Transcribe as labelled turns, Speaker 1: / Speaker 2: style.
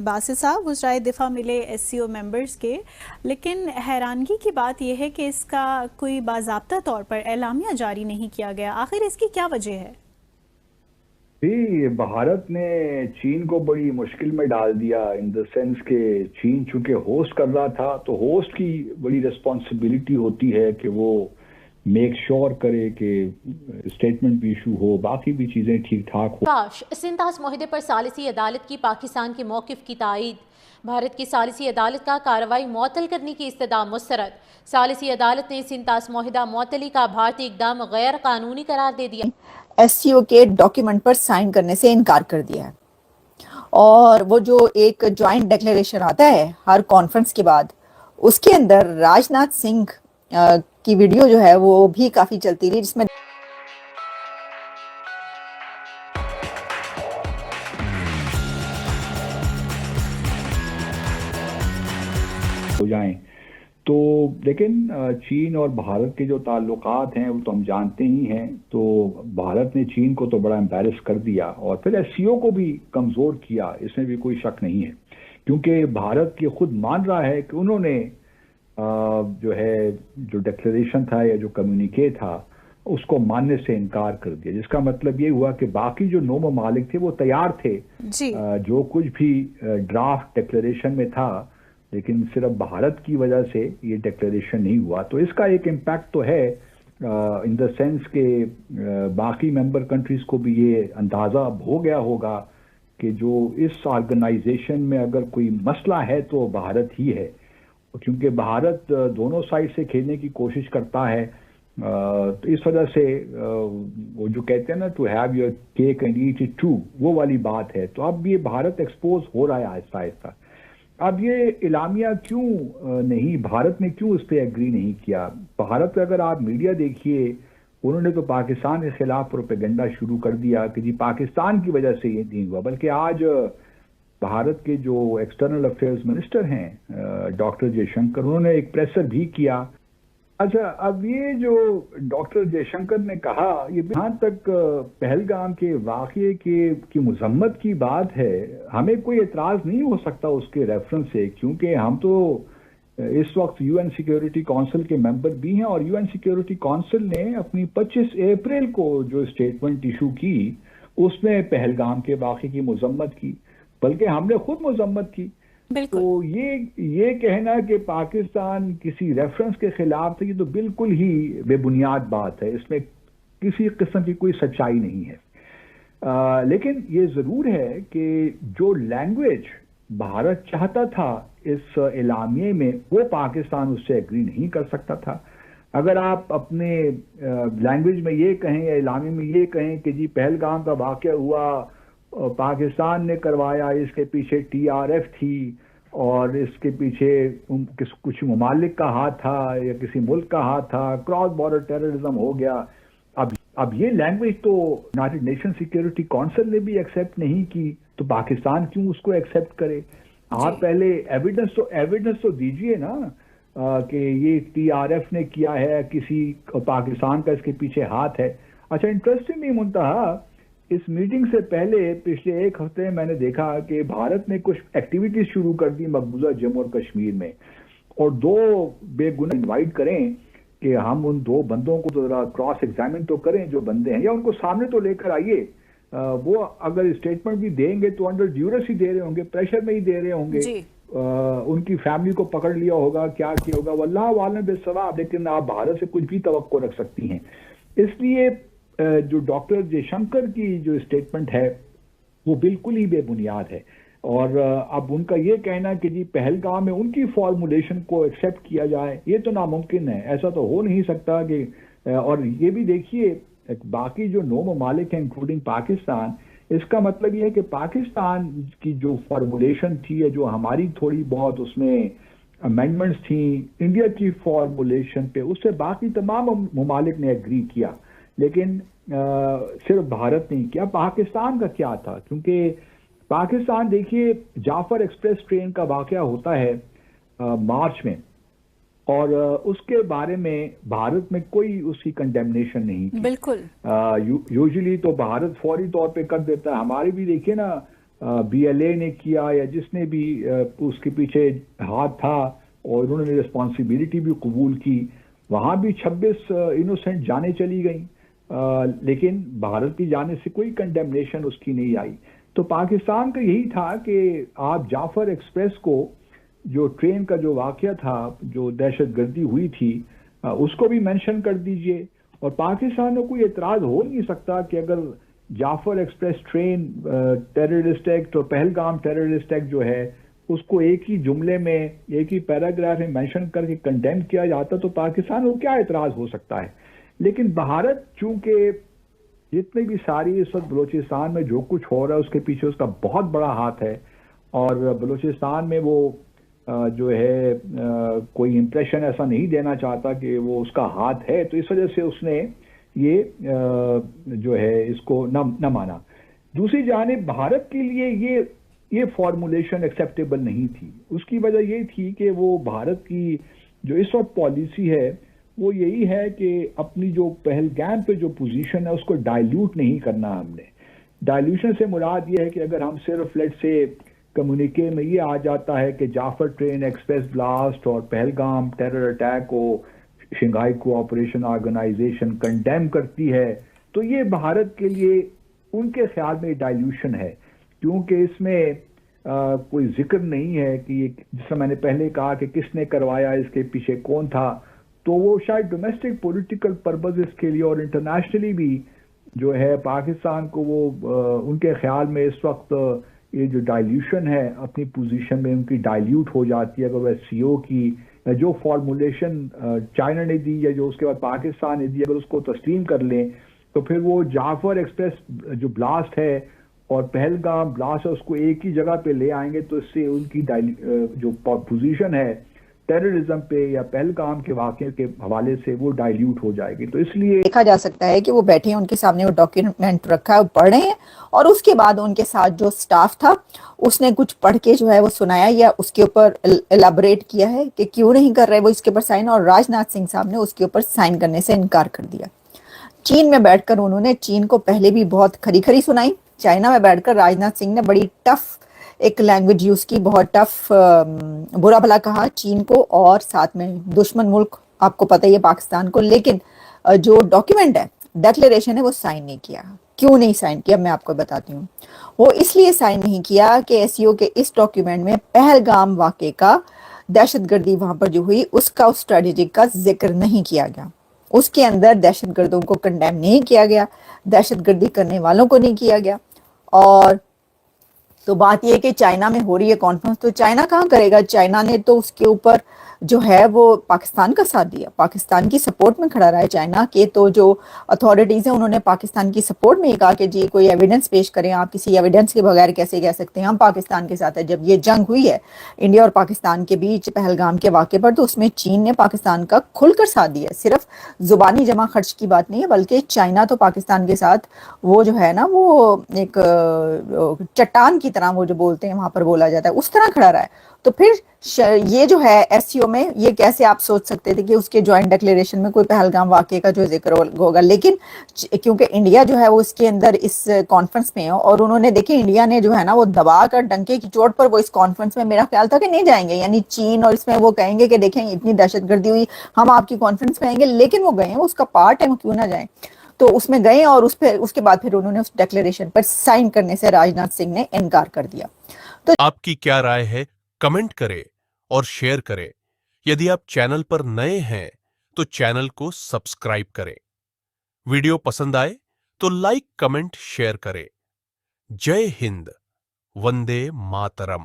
Speaker 1: हमें बासित साहब वज़राए दिफा मिले एससीओ मेंबर्स के, लेकिन हैरानगी की बात यह है कि इसका कोई बाज़ाब्ता तौर पर एलामिया जारी नहीं किया गया। आखिर इसकी क्या वजह है?
Speaker 2: भी भारत ने चीन को बड़ी मुश्किल में डाल दिया इन द सेंस के चीन चूंकि होस्ट कर रहा था तो होस्ट की बड़ी रिस्पॉन्सिबिलिटी होती है कि वो मेक श्योर करे कि स्टेटमेंट भी इशू हो, बाकी भी चीजें ठीक ठाक हो।
Speaker 3: काश सिंतास मुहिदे पर सालिसी अदालत की पाकिस्तान के मौक़िफ़ की तायीद। भारत की सालिसी अदालत का कार्रवाई मुअत्तल करने की इस्तदा मुस्तरद। सालिसी अदालत ने सिंतास मुहिदा मुअत्तली का भारतीय इक़दाम गैर कानूनी करार दे दिया।
Speaker 4: एससीओ के डॉक्यूमेंट पर साइन करने से इनकार कर दिया है। और वो जो एक जॉइंट डिक्लेरेशन आता है हर कॉन्फ्रेंस के बाद, उसके अंदर राजनाथ सिंह की वीडियो जो है वो भी काफी चलती रही, जिसमें
Speaker 2: हो जाएं तो। लेकिन चीन और भारत के जो ताल्लुकात हैं वो तो हम जानते ही हैं। तो भारत ने चीन को तो बड़ा एम्बैरस कर दिया और फिर एससीओ को भी कमज़ोर किया, इसमें भी कोई शक नहीं है, क्योंकि भारत ये खुद मान रहा है कि उन्होंने जो डिक्लेरेशन था या जो कम्युनिके था उसको मानने से इनकार कर दिया, जिसका मतलब ये हुआ कि बाकी जो 9 ममालिक थे वो तैयार थे
Speaker 1: जी।
Speaker 2: जो कुछ भी ड्राफ्ट डिक्लेरेशन में था, लेकिन सिर्फ भारत की वजह से ये डिक्लेरेशन नहीं हुआ। तो इसका एक इम्पैक्ट तो है इन द सेंस के बाकी मेंबर कंट्रीज को भी ये अंदाज़ा हो गया होगा कि जो इस ऑर्गेनाइजेशन में अगर कोई मसला है तो भारत ही है, क्योंकि भारत दोनों साइड से खेलने की कोशिश करता है। तो इस वजह से वो जो कहते हैं ना, to have your cake and eat it too, वो वाली बात है। तो अब ये भारत एक्सपोज हो रहा है आहिस्ता आहिस्ता। अब ये इलामिया क्यों नहीं, भारत ने क्यों इस पर एग्री नहीं किया? भारत में अगर आप मीडिया देखिए, उन्होंने तो पाकिस्तान के खिलाफ प्रोपेगेंडा शुरू कर दिया कि जी पाकिस्तान की वजह से ये नहीं हुआ। बल्कि आज भारत के जो एक्सटर्नल अफेयर्स मिनिस्टर हैं डॉक्टर जयशंकर, उन्होंने एक प्रेसर भी किया। अच्छा, अब ये जो डॉक्टर जयशंकर ने कहा, ये जहाँ तक पहलगाम के वाक़ये की मजम्मत की बात है, हमें कोई एतराज़ नहीं हो सकता उसके रेफरेंस से, क्योंकि हम तो इस वक्त यूएन सिक्योरिटी काउंसिल के मेंबर भी हैं और यूएन सिक्योरिटी काउंसिल ने अपनी 25 अप्रैल को जो स्टेटमेंट इशू की उसमें पहलगाम के वाक़ये की मजम्मत की, बल्कि हमने खुद मजम्मत की। तो ये कहना कि पाकिस्तान किसी रेफरेंस के खिलाफ था, ये तो बिल्कुल ही बेबुनियाद बात है, इसमें किसी किस्म की कोई सच्चाई नहीं है। लेकिन ये ज़रूर है कि जो लैंग्वेज भारत चाहता था इस एलामिये में, वो पाकिस्तान उससे एग्री नहीं कर सकता था। अगर आप अपने लैंग्वेज में ये कहें या एलामिये में ये कहें कि जी पहलगाम का वाक़या हुआ, पाकिस्तान ने करवाया, इसके पीछे टीआरएफ थी और इसके पीछे कुछ ममालिक का हाथ था या किसी मुल्क का हाथ था, क्रॉस बॉर्डर टेररिज्म हो गया। अब ये लैंग्वेज तो यूनाइटेड नेशन सिक्योरिटी काउंसिल ने भी एक्सेप्ट नहीं की, तो पाकिस्तान क्यों उसको एक्सेप्ट करे? आप पहले एविडेंस तो दीजिए ना कि ये टीआरएफ ने किया है, किसी पाकिस्तान का इसके पीछे हाथ है। अच्छा, इंटरेस्टिंग नहीं मुंतहा, इस मीटिंग से पहले पिछले 1 हफ्ते में मैंने देखा कि भारत ने कुछ एक्टिविटीज शुरू कर दी मकबूजा जम्मू और कश्मीर में, और 2 बेगुनाह इनवाइट करें कि हम उन 2 बंदों को तो जरा क्रॉस एग्जामिन तो करें जो बंदे हैं, या उनको सामने तो लेकर आइए। वो अगर स्टेटमेंट भी देंगे तो अंडर ड्यूरस ही दे रहे होंगे, प्रेशर में ही दे रहे होंगे। उनकी फैमिली को पकड़ लिया होगा, क्या किया होगा, वल्लाह वालम बिस्सवाब, लेकिन आप भारत से कुछ भी तवक्को रख सकती हैं। इसलिए जो डॉक्टर जयशंकर की जो स्टेटमेंट है वो बिल्कुल ही बेबुनियाद है। और अब उनका ये कहना कि जी पहलगाम में उनकी फॉर्मुलेशन को एक्सेप्ट किया जाए, ये तो नामुमकिन है, ऐसा तो हो नहीं सकता कि। और ये भी देखिए, बाकी जो 9 ममालिक हैं इंक्लूडिंग पाकिस्तान, इसका मतलब ये है कि पाकिस्तान की जो फॉर्मुलेशन थी, जो हमारी थोड़ी बहुत उसमें अमेंडमेंट्स थी इंडिया की फॉर्मुलेशन पे, उससे बाकी तमाम ममालिक ने एग्री किया, लेकिन सिर्फ भारत नहीं किया। पाकिस्तान का क्या था? क्योंकि पाकिस्तान, देखिए, जाफर एक्सप्रेस ट्रेन का वाकया होता है मार्च में, और उसके बारे में भारत में कोई उसकी कंडेमनेशन नहीं की।
Speaker 1: बिल्कुल।
Speaker 2: यूजुअली तो भारत फौरी तौर पे कर देता है। हमारी भी देखिए ना, BLA ने किया या जिसने भी उसके पीछे हाथ था और उन्होंने रिस्पॉन्सिबिलिटी भी कबूल की, वहाँ भी 26 इनोसेंट जाने चली गई, लेकिन भारत की जाने से कोई कंडेमनेशन उसकी नहीं आई। तो पाकिस्तान का यही था कि आप जाफर एक्सप्रेस को, जो ट्रेन का जो वाकया था, जो दहशतगर्दी हुई थी, उसको भी मेंशन कर दीजिए। और पाकिस्तान में कोई एतराज़ हो नहीं सकता कि अगर Jaffar express train terrorist act और पहलगाम टेररिस्ट एक्ट जो है उसको एक ही जुमले में, एक ही पैराग्राफ में मेंशन करके कंडेम किया जाता, तो पाकिस्तान को क्या एतराज़ हो सकता है। लेकिन भारत, चूंकि जितनी भी सारी इस वक्त बलूचिस्तान में जो कुछ हो रहा है उसके पीछे उसका बहुत बड़ा हाथ है, और बलूचिस्तान में वो जो है कोई इंप्रेशन ऐसा नहीं देना चाहता कि वो उसका हाथ है, तो इस वजह से उसने ये जो है इसको न माना। दूसरी जानिब भारत के लिए ये फॉर्मुलेशन एक्सेप्टेबल नहीं थी। उसकी वजह ये थी कि वो भारत की जो इस वक्त पॉलिसी है वो यही है कि अपनी जो पहलगाम पे जो पोजीशन है उसको डाइल्यूट नहीं करना। हमने डाइल्यूशन से मुराद ये है कि अगर हम सिर्फ लेट से कम्युनिके में ये आ जाता है कि जाफर ट्रेन एक्सप्रेस ब्लास्ट और पहलगाम टेरर अटैक को शंघाई कोऑपरेशन ऑर्गेनाइजेशन कंडेम करती है, तो ये भारत के लिए उनके ख्याल में डाइल्यूशन है, क्योंकि इसमें कोई जिक्र नहीं है कि ये, जिससे मैंने पहले कहा कि किसने करवाया, इसके पीछे कौन था। तो वो शायद डोमेस्टिक पॉलिटिकल पर्पसेस के लिए और इंटरनेशनली भी जो है पाकिस्तान को वो उनके ख्याल में इस वक्त ये जो डाइल्यूशन है अपनी पोजीशन में उनकी डाइल्यूट हो जाती है। अगर वह CO की जो फॉर्मुलेशन चाइना ने दी या जो उसके बाद पाकिस्तान ने दी, अगर उसको तस्लीम कर लें तो फिर वो जाफर एक्सप्रेस जो ब्लास्ट है और पहलगाम ब्लास्ट है उसको एक ही जगह पे ले आएंगे, तो इससे उनकी जो पोजीशन है टेररिज्म पे या पहलगाम के वाक़े के हवाले से वो डाइल्यूट हो जाएगी। तो इसलिए
Speaker 4: देखा जा सकता है कि वो बैठे हैं, उनके सामने वो डॉक्यूमेंट रखा है, वो पढ़ रहे हैं, और उसके बाद उनके साथ जो स्टाफ था उसने कुछ पढ़ के जो है वो सुनाया या उसके ऊपर एलाबोरेट किया है कि क्यों नहीं कर रहे वो इसके ऊपर साइन, और राजनाथ सिंह साहब ने उसके ऊपर साइन करने से इनकार कर दिया। चीन में बैठकर उन्होंने चीन को पहले भी बहुत खरी खरी सुनाई। चाइना में बैठकर राजनाथ सिंह ने बड़ी टफ एक लैंग्वेज यूज की, बहुत टफ बुरा भला कहा चीन को, और साथ में दुश्मन मुल्क आपको पता ही है पाकिस्तान को। लेकिन जो डॉक्यूमेंट है, डिक्लेरेशन है, वो साइन नहीं किया। क्यों नहीं साइन किया मैं आपको बताती हूँ। वो इसलिए साइन नहीं किया कि SCO के इस डॉक्यूमेंट में पहलगाम वाक़े का, दहशतगर्दी वहां पर जो हुई उसका, उस स्ट्रेटेजिक का जिक्र नहीं किया गया। उसके अंदर दहशतगर्दों को कंडेम नहीं किया गया, दहशतगर्दी करने वालों को नहीं किया गया। और तो बात यह कि चाइना में हो रही है कॉन्फ्रेंस, तो चाइना कहाँ करेगा। चाइना ने तो उसके ऊपर जो है वो पाकिस्तान का साथ दिया, पाकिस्तान की सपोर्ट में खड़ा रहा है। चाइना के तो जो अथॉरिटीज हैं उन्होंने पाकिस्तान की सपोर्ट में कहा कि जी कोई एविडेंस पेश करें, आप किसी एविडेंस के बगैर कैसे कह सकते हैं हम पाकिस्तान के साथ है। जब ये जंग हुई है इंडिया और पाकिस्तान के बीच पहलगाम के वाक़े पर, तो उसमें चीन ने पाकिस्तान का खुलकर साथ दिया। सिर्फ जुबानी जमा खर्च की बात नहीं है, बल्कि चाइना तो पाकिस्तान के साथ वो जो है ना वो एक चट्टान की तरह, वो जो बोलते हैं वहां पर बोला जाता है, उस तरह खड़ा रहा है। तो फिर ये जो है SCO में ये कैसे आप सोच सकते थे कि उसके ज्वाइंट डिक्लेरेशन में कोई पहलगाम वाक़े का जो जिक्र होगा। लेकिन क्योंकि इंडिया जो है वो इसके अंदर इस कॉन्फ्रेंस में है, और उन्होंने देखे इंडिया ने जो है ना वो दबा कर डंके की चोट पर वो इस कॉन्फ्रेंस में, मेरा ख्याल था कि नहीं जाएंगे, यानी चीन और इसमें वो कहेंगे कि देखें इतनी दहशतगर्दी हुई, हम आपकी कॉन्फ्रेंस में आएंगे। लेकिन वो गए, उसका पार्ट है, वो क्यों ना जाए। तो उसमें गए और उसके बाद फिर उन्होंने उस डिक्लेरेशन पर साइन करने से राजनाथ सिंह ने इनकार कर दिया।
Speaker 5: तो आपकी क्या राय है, कमेंट करें और शेयर करें। यदि आप चैनल पर नए हैं तो चैनल को सब्सक्राइब करें। वीडियो पसंद आए तो लाइक, कमेंट, शेयर करें। जय हिंद, वंदे मातरम।